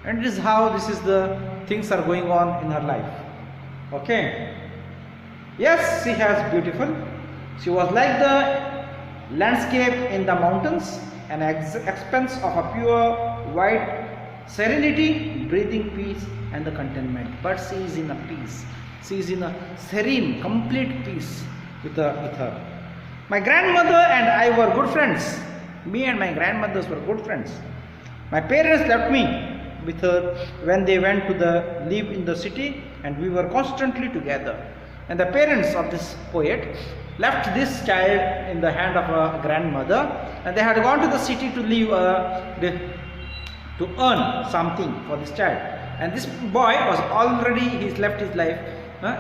and it is how this is the things are going on in her life. Okay. Yes, she has beautiful. She was like the landscape in the mountains, an expanse of a pure white serenity, breathing peace and the contentment. But she is in a peace. She is in a serene, complete peace with her. My grandmother and I were good friends. Me and my grandmothers were good friends. My parents left me with her when they went to live in the city, and we were constantly together. And the parents of this poet left this child in the hand of a grandmother, and they had gone to the city to live to earn something for this child. And this boy was already, he's left his life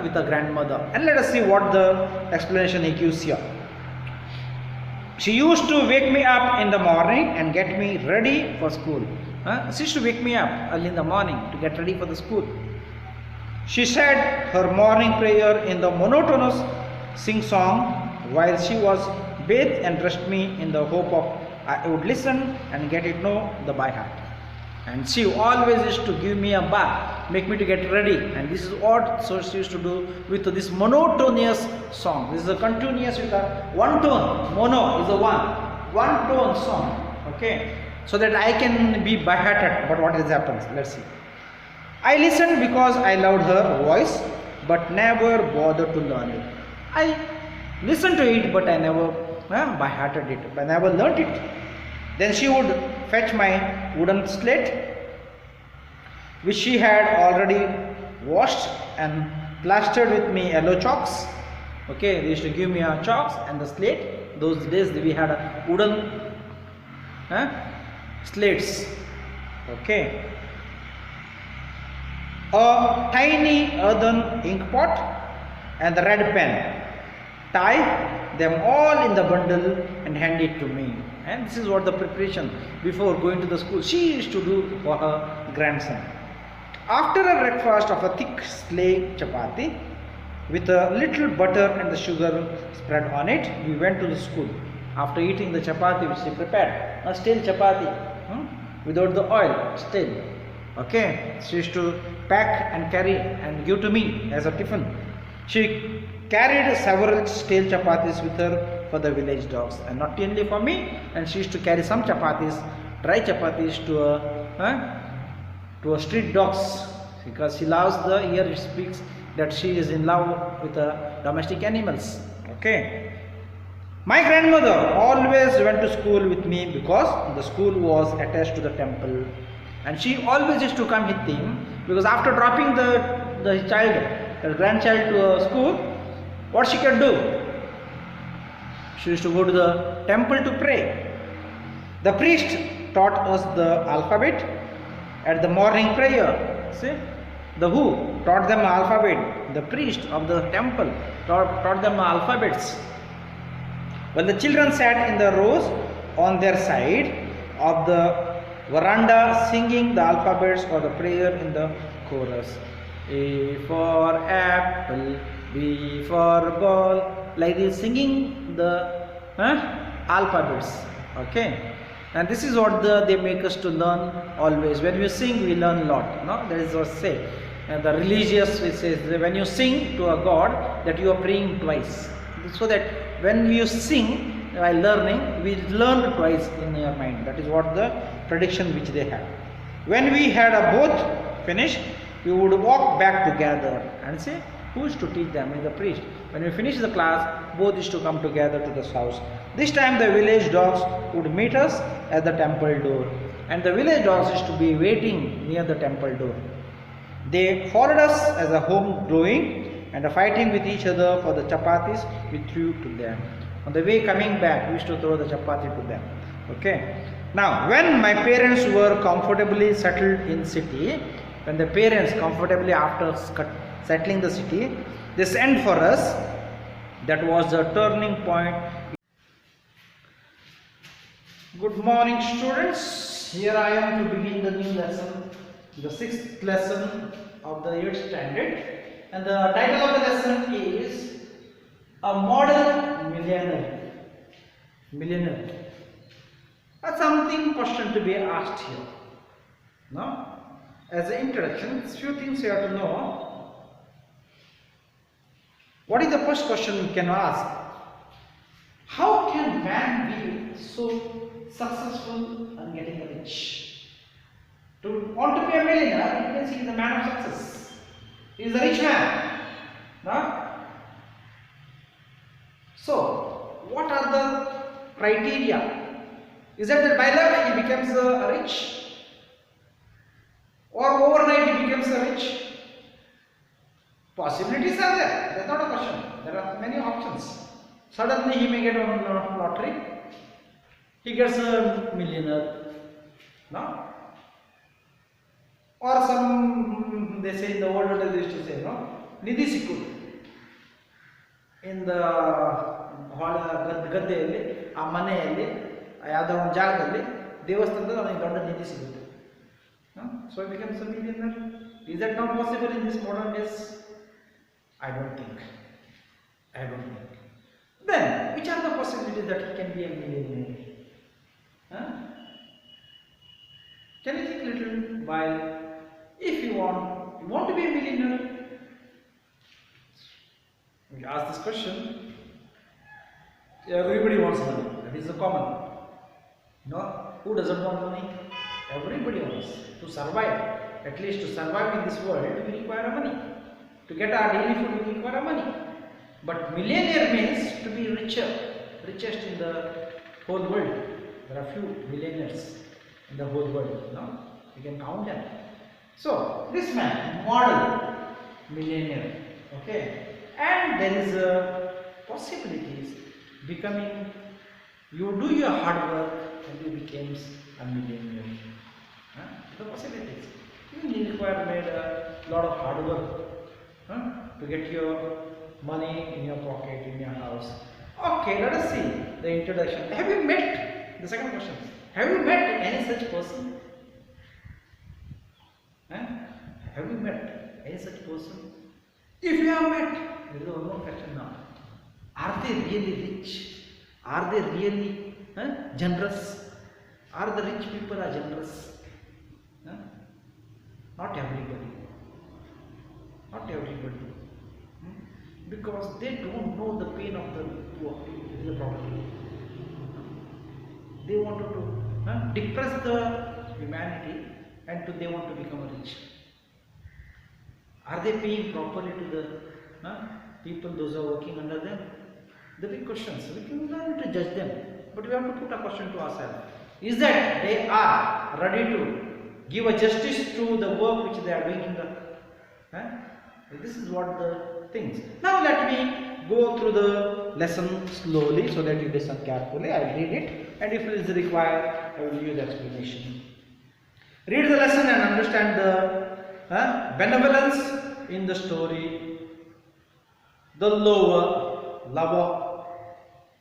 with a grandmother. And let us see what the explanation he gives here. She used to wake me up in the morning and get me ready for school. She used to wake me up early in the morning to get ready for the school. She said her morning prayer in the monotonous sing-song while she was bathed and dressed me in the hope of I would listen and get it know the by heart. And she always used to give me a bath, make me to get ready, and this is what so she used to do with this monotonous song. This is a continuous with a one tone. Mono is a one tone song. Okay, so that I can be by hearted. But what happens? Let's see. I listened because I loved her voice, but never bothered to learn it. I listened to it, but I never by hearted it. I never learnt it. Then she would fetch my wooden slate, which she had already washed and plastered with me yellow chalks. Okay, they used to give me a chalks and the slate. Those days we had a wooden slates. Okay, a tiny earthen ink pot and the red pen. Tie them all in the bundle and hand it to me. And this is what the preparation before going to the school she used to do for her grandson. After a breakfast of a thick slay chapati with a little butter and the sugar spread on it, we went to the school. After eating the chapati which she prepared, a stale chapati without the oil, stale. Okay, she used to pack and carry and give to me as a tiffin. She carried several stale chapatis with her for the village dogs, and not only for me, and she used to carry some chapatis, dry chapatis to a street dogs, because she loves here it speaks that she is in love with the domestic animals. Okay. My grandmother always went to school with me because the school was attached to the temple, and she always used to come with him, because after dropping the grandchild to a school, what she can do? She used to go to the temple to pray. The priest taught us the alphabet at the morning prayer. See, the who taught them alphabet? The priest of the temple taught them alphabets. When the children sat in the rows on their side of the veranda singing the alphabets or the prayer in the chorus. A for apple, B for ball, like this, singing the alphabets. Okay, and this is what they make us to learn always. When we sing, we learn a lot. No, that is what say. And the religious says that when you sing to a God, that you are praying twice, so that when you sing while learning, we learn twice in your mind. That is what the prediction which they have. When we had both finished, we would walk back together and say, who is to teach them? Is the priest. When we finish the class, both is to come together to this house. This time the village dogs would meet us at the temple door, and the village dogs used to be waiting near the temple door. They followed us as a home growing and fighting with each other for the chapatis we threw to them. On the way coming back, we used to throw the chapati to them. Okay. Now, when my parents were comfortably settled in city, when the parents comfortably after settling the city, they sent for us. That was the turning point. Good morning, students. Here I am to begin the new lesson, the 6th lesson of the 8th standard, and the title of the lesson is A Model Millionaire. That's something question to be asked here. No? as an introduction, few things you have to know. What is the first question you can ask? How can man be so successful and getting rich? To want to be a millionaire, it means he is a man of success. He is a rich man. No? So, what are the criteria? Is it that by luck he becomes rich? Or overnight he becomes rich? Possibilities are there. That's not a question. There are many options. Suddenly he may get on lottery. He gets a millionaire. No? Or some, they say in the old days they used to say, no? Nidhi sikkudu. In the ಗದ್ದೆಯಲ್ಲಿ ಆ ಮನೆಯಲ್ಲಿ ಯಾವುದೋ ಒಂದು ಜಾಗದಲ್ಲಿ ದೇವಸ್ಥಾನದಲ್ಲಿ ಅವನಿಗೆ ದೊಡ್ಡ ನಿಧಿ ಸಿಗುತ್ತೆ. So he becomes a millionaire. Is that not possible in this modern days? I don't think. Then, which are the possibilities that he can be a millionaire? Can you think a little while? If you want to be a millionaire, you ask this question. Everybody wants money. That is the common. No? Who doesn't want money? Everybody wants to survive. At least to survive in this world, we require money. To get our daily food, we require money. But millionaire means to be richest in the whole world. There are few millionaires in the whole world. No? You can count them. So, this man, model millionaire. Okay? And there is possibilities becoming, you do your hard work and you becomes a millionaire. The possibilities. You require made a lot of hard work to get your money in your pocket, in your house. Okay, let us see the introduction. Have you met, the second question, have you met any such person? Have you met any such person? If you have met, there is one more question now. Are they really rich? Are they really generous? Are the rich people are generous? Not everybody. Because they don't know the pain of the poor. Is the problem. They wanted to depress the humanity and they want to become rich. Are they paying properly to the people, those who are working under them? The big questions. We can learn to judge them, but we have to put a question to ourselves. Is that they are ready to give a justice to the work which they are doing in the... This is what the things. Now let me go through the lesson slowly so that you listen carefully. I will read it, and if it is required, I will give you the explanation. Read the lesson and understand the benevolence in the story. The lover.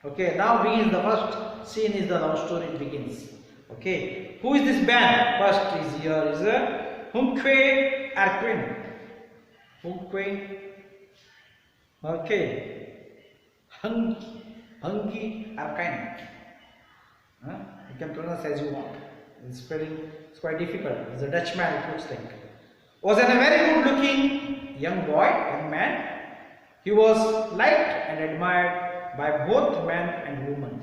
Okay, now begins the first scene is the love story. It begins. Okay, who is this band? First is here is a Hunque Arquin. Hunque. Okay, Hungi Arquin. You can pronounce as you want. The spelling is quite difficult. It's a Dutchman, it looks like. Was a very good looking young man. He was liked and admired by both men and women.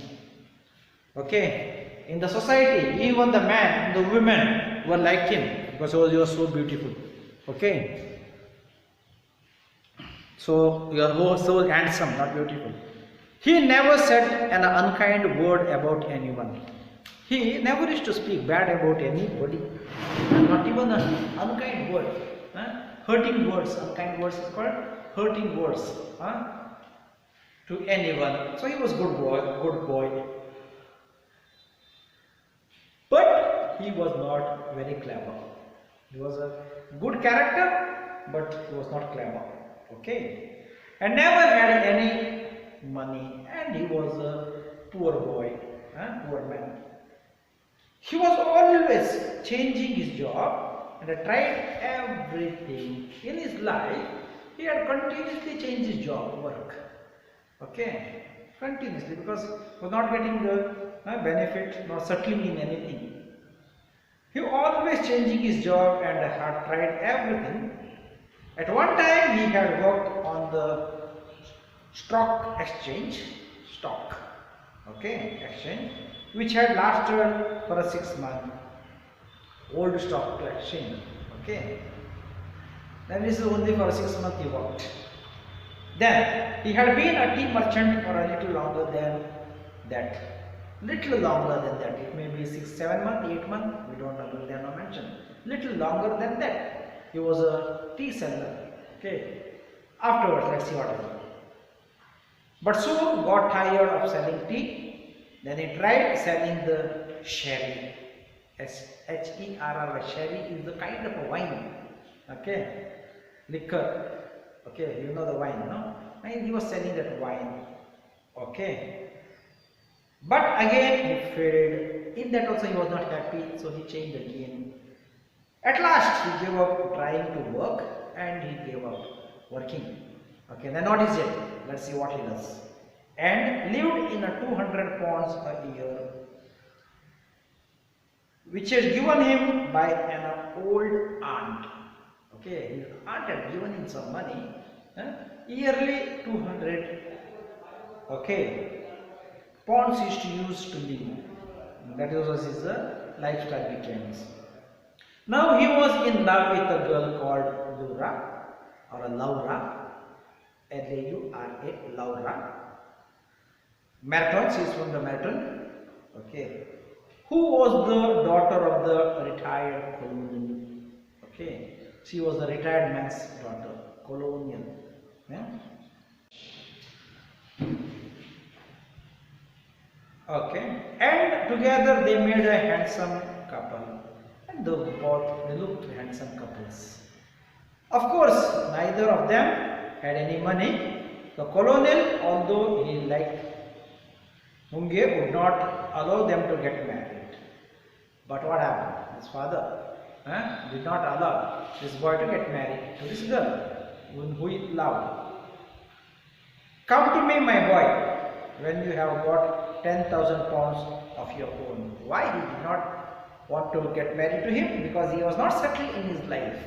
Okay, in the society, even the man and the women were like him because he was so beautiful. Okay, so you are so handsome, not beautiful. He never said an unkind word about anyone. He never used to speak bad about anybody, not even an unkind word. Hurting words, unkind words is called hurting words to anyone. So he was good boy. But he was not very clever. He was a good character, but he was not clever. Okay, and never had any money, and he was a poor boy, poor man. He was always changing his job and tried everything in his life. He had continuously changed his job work. Okay, continuously, because he was not getting the benefit, not settling in anything. He always changing his job and had tried everything. At one time he had worked on the stock exchange, stock, okay, exchange, which had lasted for a 6 month, old stock exchange, okay. Then this is only for 6 months he worked. Then he had been a tea merchant for a little longer than that. Little longer than that. It may be 6, 7 months, 8 months. We don't know. They are not mentioned. Little longer than that. He was a tea seller. Okay. Afterwards, let's see what happens. But soon got tired of selling tea. Then he tried selling the sherry. H-E-R-R-Y. Sherry is the kind of a wine. Okay. Liquor. Okay, you know the wine, no? And he was selling that wine. Okay. But again he failed. In that also he was not happy, so he changed again. At last he gave up trying to work and he gave up working. Okay, then what is it? Let's see what he does. And lived in a 200 pounds a year, which is given him by an old aunt. Okay, his aunt had given him some money, yearly 200, okay, pounds used to use to live. That was his lifestyle becomes. Now he was in love with a girl called Laura, or a Laura, L-A-U-R-A, Laura. Merton, she is from the Merton, okay, who was the daughter of the retired colonial. Okay, she was the retired man's daughter, colonial. Yeah? Okay, and together they made a handsome couple, and they looked handsome couples. Of course, neither of them had any money. The colonial, although he liked Munge, would not allow them to get married. But what happened? His father did not allow this boy to get married to this girl who he loved. Come to me, my boy, when you have got 10,000 pounds of your own. Why he did not want to get married to him? Because he was not settled in his life.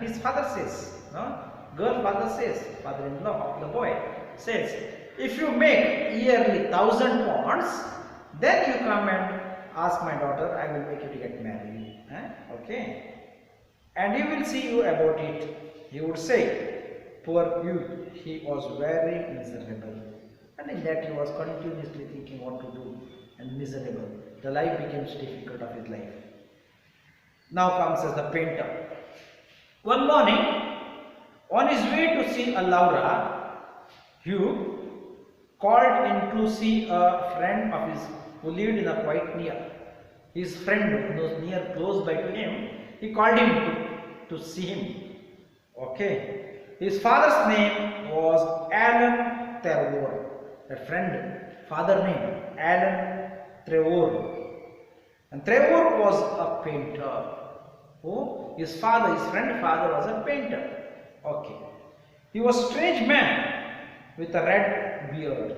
His father says, no? Girl father says, father-in-law of the boy says, if you make yearly 1,000 pounds, then you come and ask my daughter, I will make you to get married. Okay. And he will see you about it. He would say, poor youth, he was very miserable. And in that he was continuously thinking what to do and miserable. The life becomes difficult of his life. Now comes as the painter. One morning, on his way to see a Laura, Hugh called in to see a friend of his who lived in a quite near. His friend who was near, close by to him, he called him to see him. Okay. His father's name was Alan Trevor. A friend, father name Alan Trevor. And Trevor was a painter. Who? His father, his friend father was a painter. Okay. He was a strange man with a red beard.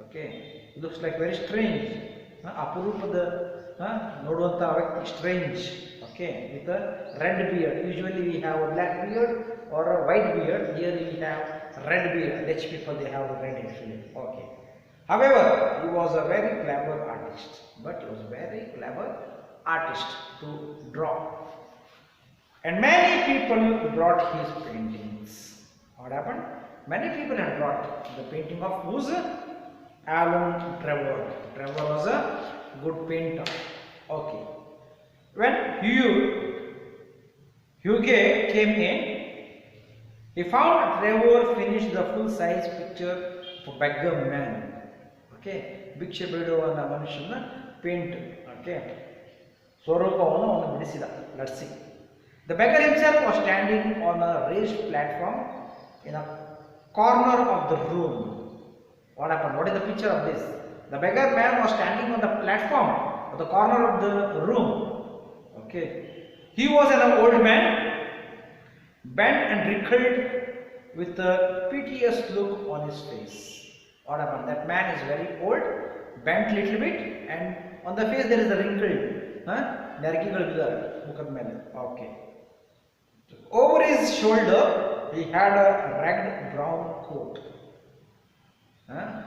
Okay. He looks like very strange. Apurupada Nodvanta Vakti, strange. Okay. With a red beard. Usually we have a black beard or a white beard. Here we have red beard. Dutch people they have a red actually. Okay. However, he was a very clever artist. But he was a very clever artist to draw. And many people brought his paintings. What happened? Many people had brought the painting of whose? Alan Trevor. Trevor was a good painter. Okay. When Hugo came in, he found Trevor finished the full-size picture of a beggar man. Okay. Bhikshe Beduvana Manushana paint. Okay. Swarupavana bidisida. Let's see. The beggar himself was standing on a raised platform in a corner of the room. What happened? What is the picture of this? The beggar man was standing on the platform at the corner of the room. Okay. He was an old man, bent and wrinkled with a piteous look on his face. What happened? That man is very old, bent little bit, and on the face there is a wrinkled ನೆರಗಿಗಳು ಬಿದ್ದಾವೆ ಮುಖದ ಮೇಲೆ. Okay. Over his shoulder he had a ragged brown coat.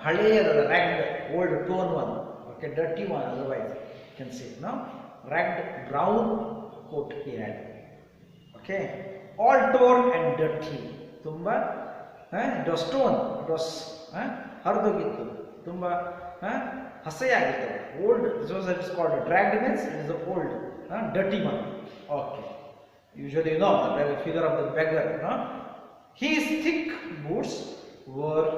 ಹಳೆಯದ ragged old torn one. Okay, dirty one otherwise you can say, no? Ragged brown coat he had. Okay, all torn and dirty. ತುಂಬಾ it was torn, it was ಹರಿದೋಗಿತ್ತು, ತುಂಬಾ ಹಸೆಯಾಗಿತ್ತು. Old, this was it is called dragged means it is the old, dirty one. Okay, usually you know the figure of the beggar. His thick boots were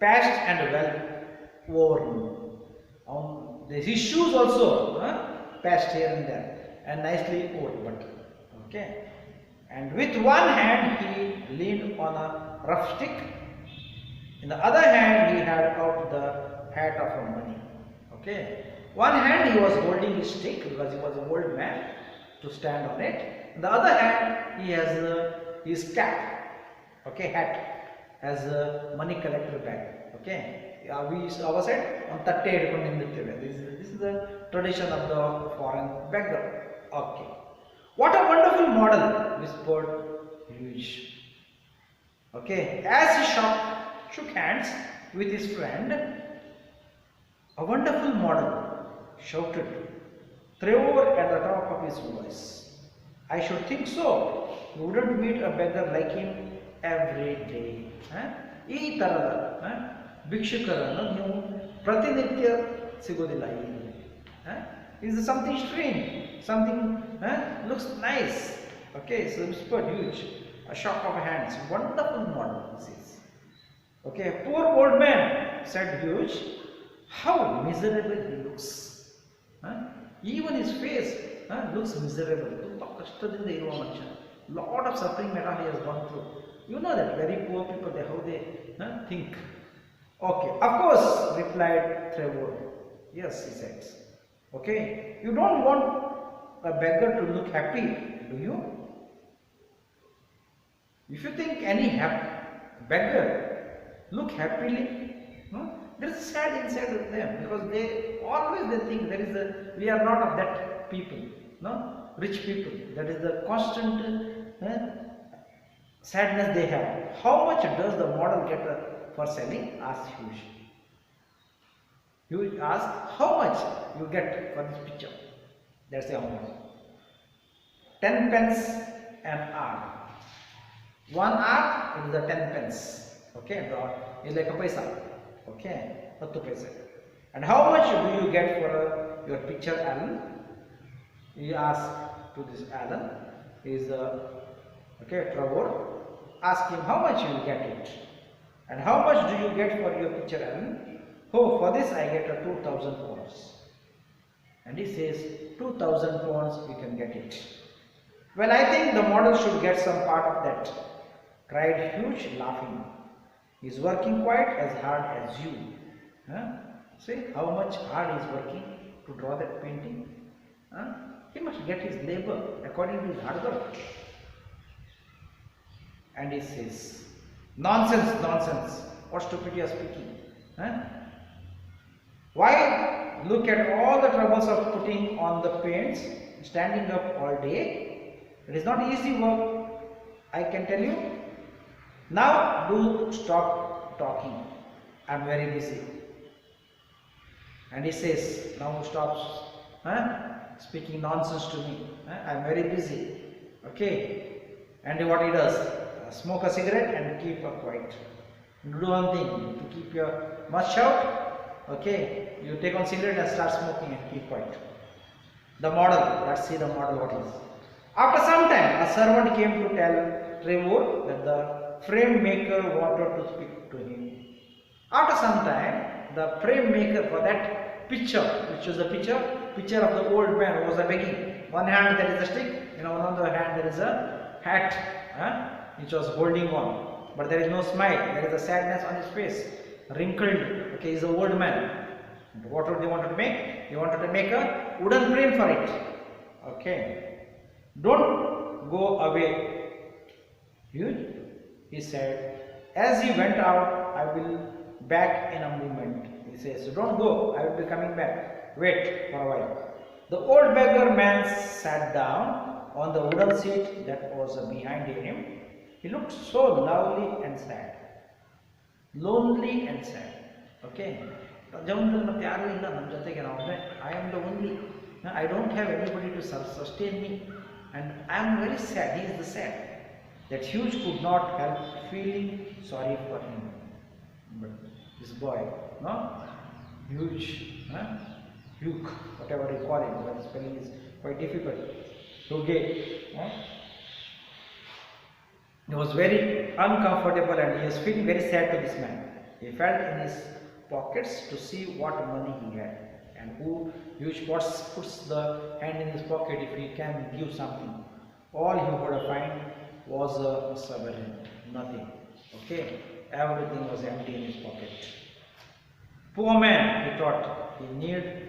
patched and well worn. His shoes also patched here and there and nicely worn. But okay, and with one hand he leaned on a rough stick. In the other hand he had out the hat of money. Okay, one hand he was holding his stick because he was an old man to stand on it. In the other hand he has his cap, okay, hat, as a money collector bag. Okay, we our side on tatte ಹಿಡ್ಕೊಂಡು ನಿಂತಿರ್ತೇವೆ. This is the tradition of the foreign beggar. Okay, what a wonderful model, whispered Huge. Okay, as he shook hands with his friend, a wonderful model, shouted Trevor at the top of his voice. I should think so. You wouldn't meet a beggar like him every day. ಈ ತರದ ಭಿಕ್ಷುಕರನ್ನು ನೀವು ಪ್ರತಿನಿತ್ಯ ಸಿಗೋದಿಲ್ಲ. Is something strange, something looks nice. Okay, so whispered Huge, a shock of hands, wonderful model, this is. Okay, poor old man, said Huge, how miserable he looks. Even his face looks miserable. ತುಂಬಾ ಕಷ್ಟದಿಂದ ಇರುವ ಮನುಷ್ಯ. Lot of suffering matter he has gone through. You know that very poor people, how they think. Okay, of course, replied Trevor. Yes, he said. Okay, you don't want a beggar to look happy, do you? If you think any beggar look happily, there is sad inside of them, because they always think we are not of that people, rich people. That is the constant sadness they have. How much does the model get for selling? Asked Huge. Huge asked, how much you get for this picture? That's how much. 10 pence an hour. 1 hour is the 10 pence. Okay, it's like a paisa. Okay, 10 paisa. And how much do you get for your picture, Alan? He asked to this Alan. Is okay, Trevor. Ask him how much you will get it. And how much do you get for your picture, Alan? Oh, for this I get 2,000 pounds. And he says, 2,000 pounds you can get it. Well, I think the model should get some part of that, cried Huge, laughing. He is working quite as hard as you. See how much hard he is working to draw that painting. He must get his labor according to his hard work. And he says, nonsense, nonsense. What stupidity you are speaking. Why look at all the troubles of putting on the paints, standing up all day? It is not easy work, I can tell you. Now do stop talking. I am very busy. And he says, now stop speaking nonsense to me. I am very busy. Okay. And what he does? Smoke a cigarette and keep quiet. Do one thing to keep your mouth shut. Okay, you take one cigarette and start smoking and keep quiet. The model, let's see the model what is. After some time, a servant came to tell Trevor that the frame maker wanted to speak to him. After some time, the frame maker for that picture, which was the picture of the old man who was begging. One hand there is a stick, on another hand there is a hat, which was holding on, but there is no smile. There is a sadness on his face, wrinkled. Okay, he's an old man. What would they wanted to make? They wanted to make a wooden frame for it. Okay, don't go away, he said. As he went out, I will back in a moment. He says, so don't go, I will be coming back. Wait for a while. The old beggar man sat down on the wooden seat that was behind him. He looked so lonely and sad. Lonely and sad. Okay. I am the only. I don't have anybody to sustain me, and I am very sad. He is the sad. That huge could not help feeling sorry for him. But this boy, no, huge, Hugh, whatever you call it, but the spelling is quite difficult. Okay. He was very uncomfortable and he was feeling very sad to this man. He felt in his pockets to see what money he had, and who huge puts the hand in his pocket if he can give something. All he would find was a sovereign, nothing. Okay, everything was empty in his pocket. Poor man, he thought, he need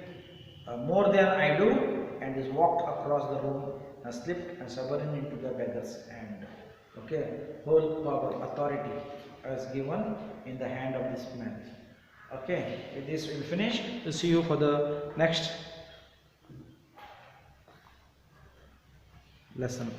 more than I do, and he walked across the room and slipped and sovereign into the beggar's hand. Okay, whole power, authority was given in the hand of this man. Okay, with this we'll finish. We'll see you for the next lesson.